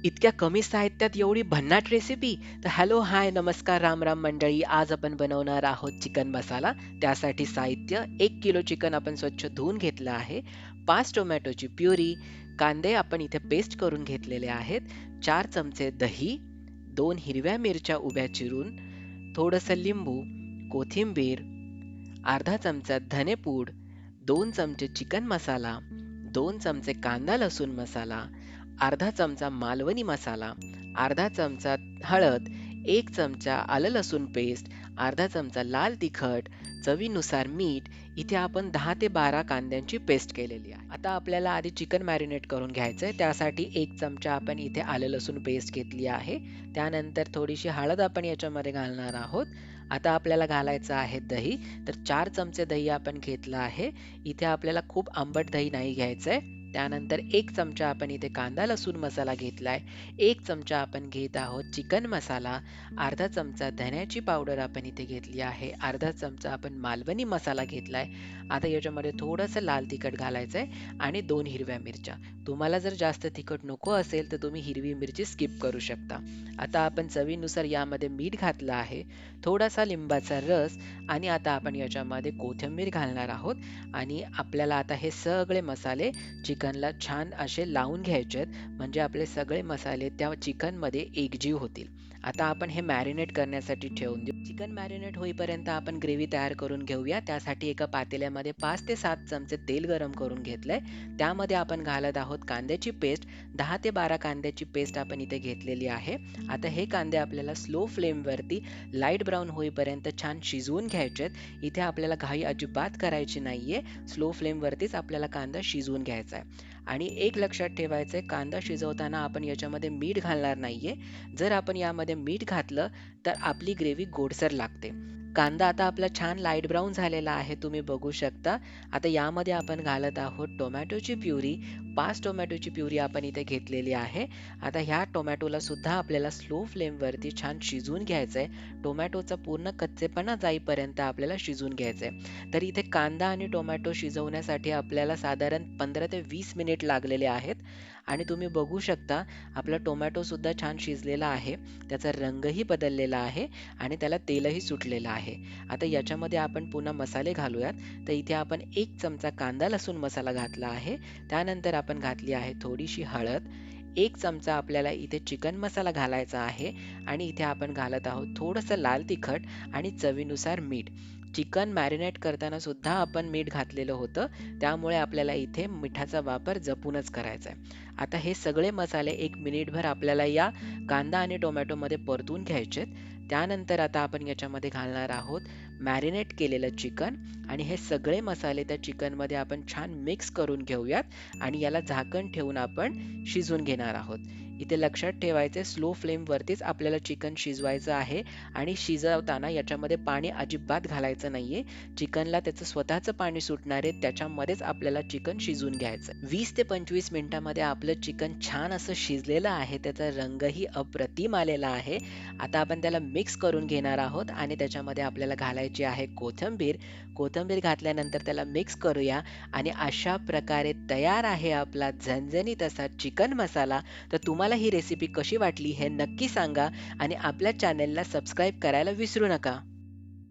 इतक्या कमी साहित्यात एवढी भन्नाट रेसिपी? तर हॅलो, हाय, नमस्कार, राम राम मंडळी. आज आपण बनवणार आहोत चिकन मसाला. त्यासाठी साहित्य: 1 किलो चिकन आपण स्वच्छ धुवून घेतलं आहे, 5 टोमॅटोची प्युरी, कांदे आपण इथे पेस्ट करून घेतलेले आहेत, 4 चमचे दही, 2 हिरव्या मिरच्या उभ्या चिरून, थोडंसं लिंबू, कोथिंबीर, अर्धा चमचा धनेपूड, 2 चमचे चिकन मसाला, 2 चमचे कांदा लसूण मसाला, अर्धा चमचा मालवणी मसाला, अर्धा चमचा हळद, 1 चमचा आलं लसूण पेस्ट, अर्धा चमचा लाल तिखट, चवीनुसार मीठ. इथे आपण 10 ते 12 कांद्यांची पेस्ट केलेली आहे. आता आपल्याला आधी चिकन मॅरिनेट करून घ्यायचं आहे. त्यासाठी 1 चमचा आपण इथे आलं लसूण पेस्ट घेतली आहे. त्यानंतर थोडीशी हळद आपण याच्यामध्ये घालणार आहोत. आता आपल्याला घालायचं आहे दही. तर 4 चमचे दही आपण घेतलं आहे. इथे आपल्याला खूप आंबट दही नाही घ्यायचंय. त्यानंतर 1 चमचा आपण इथे कांदा लसूण मसाला घेतलाय. 1 चमचा आपण घेत आहोत चिकन मसाला. अर्धा चमचा धन्याची पावडर आपण इथे घेतली आहे. अर्धा चमचा आपण मालवणी मसाला घेतलाय. आता याच्यामध्ये थोडंसं लाल तिखट घालायचंय आणि 2 हिरव्या मिरच्या. तुम्हाला जर जास्त तिखट नको असेल तर तुम्ही हिरवी मिरची स्किप करू शकता. आता आपण चवीनुसार यामध्ये मीठ घातलं आहे, थोडासा लिंबाचा रस, आणि आता आपण याच्यामध्ये कोथिंबीर घालणार आहोत. आणि आपल्याला आता हे सगळे मसाले चिकनला छान असे लावून घ्यायचे आहेत, म्हणजे आपले सगळे मसाले त्या चिकनमध्ये एकजीव होतील. आता आपण हे मॅरिनेट करण्यासाठी ठेवून देऊ. चिकन मॅरिनेट होईपर्यंत आपण ग्रेव्ही तयार करून घेऊया. त्यासाठी एका पातेल्यामध्ये 5 ते 7 चमचे तेल गरम करून घेतलंय. त्यामध्ये आपण घालत आहोत कांद्याची पेस्ट. 10 ते 12 कांद्याची पेस्ट आपण इथे घेतलेली आहे. आता हे कांदे आपल्याला स्लो फ्लेमवरती लाईट ब्राऊन होईपर्यंत छान शिजवून घ्यायचे आहेत. इथे आपल्याला घाई अजिबात करायची नाहीये. स्लो फ्लेमवरतीच आपल्याला कांदा शिजवून घ्यायचा आहे. आणि एक लक्षात ठेवायचं आहे, कांदा शिजवताना आपण याच्यामध्ये मीठ घालणार नाहीये. जर आपण यामध्ये मीठ घातलं तर आपली ग्रेव्ही गोडसर लागते. कांदा आता आपला छान लाईट ब्राऊन झालेला आहे, तुम्ही बघू शकता. आता यामध्ये आपण घालत आहोत टोमॅटोची प्युरी. 5 टोमॅटोची प्युरी आपण इथे घेतलेली आहे. आता ह्या टोमॅटोला सुद्धा आपल्याला स्लो फ्लेमवरती छान शिजवून घ्यायचंय. टोमॅटोचा पूर्ण कच्चेपणा जाईपर्यंत आपल्याला शिजवून घ्यायचंय. तर इथे कांदा आणि टोमॅटो शिजवण्यासाठी आपल्याला साधारण 15 ते 20 मिनिट लागलेले आहेत. आणि तुम्ही बघू शकता आपला टोमॅटो सुद्धा छान शिजलेला आहे. त्याचा रंगही बदललेला आहे आणि त्याला तेलही सुटलेलं आहे. आता याच्यामध्ये आपण पुन्हा मसाले घालूयात. तर इथे आपण 1 चमचा कांदा लसूण मसाला घातला आहे. त्यानंतर आपण घातली आहे थोडीशी हळद. 1 चमचा आपल्याला इथे चिकन मसाला घालायचा आहे. आणि इथे आपण घालत आहोत थोडंसं लाल तिखट आणि चवीनुसार मीठ. चिकन मॅरिनेट करताना सुद्धा आपण मीठ घातलेलं होतं, त्यामुळे आपल्याला इथे मिठाचा वापर जपूनच करायचा आहे. आता हे सगळे मसाले 1 मिनिटभर आपल्याला या कांदा आणि टोमॅटोमध्ये परतून घ्यायचे आहेत. त्यानंतर आता आपण याच्यामध्ये घालणार आहोत मॅरिनेट केलेलं चिकन. आणि हे सगळे मसाले त्या चिकनमध्ये आपण छान मिक्स करून घेऊयात आणि याला झाकण ठेवून आपण शिजवून घेणार आहोत. इथे लक्षात ठेवायचे, स्लो फ्लेमवरतीच आपल्याला चिकन शिजवायचं आहे. आणि शिजवताना याच्यामध्ये पाणी अजिबात घालायचं नाहीये. चिकनला त्याचं स्वतःचं पाणी सुटणार आहे, त्याच्यामध्येच आपल्याला चिकन शिजवून घ्यायचं. 20 ते 25 मिनिटांमध्ये आपलं चिकन छान असं शिजलेलं आहे. त्याचा रंगही अप्रतिम आलेला आहे. आता आपण त्याला मिक्स करून घेणार आहोत आणि त्याच्यामध्ये आपल्याला घालायची आहे कोथिंबीर. कोथिंबीर घातल्यानंतर त्याला मिक्स करूया. आणि अशा प्रकारे तयार आहे आपला झणझणीत असा चिकन मसाला. तर तुम्हाला ही रेसिपी कशी वाटली हे नक्की सांगा आणि आपल्या चॅनेलला सबस्क्राईब करायला विसरू नका.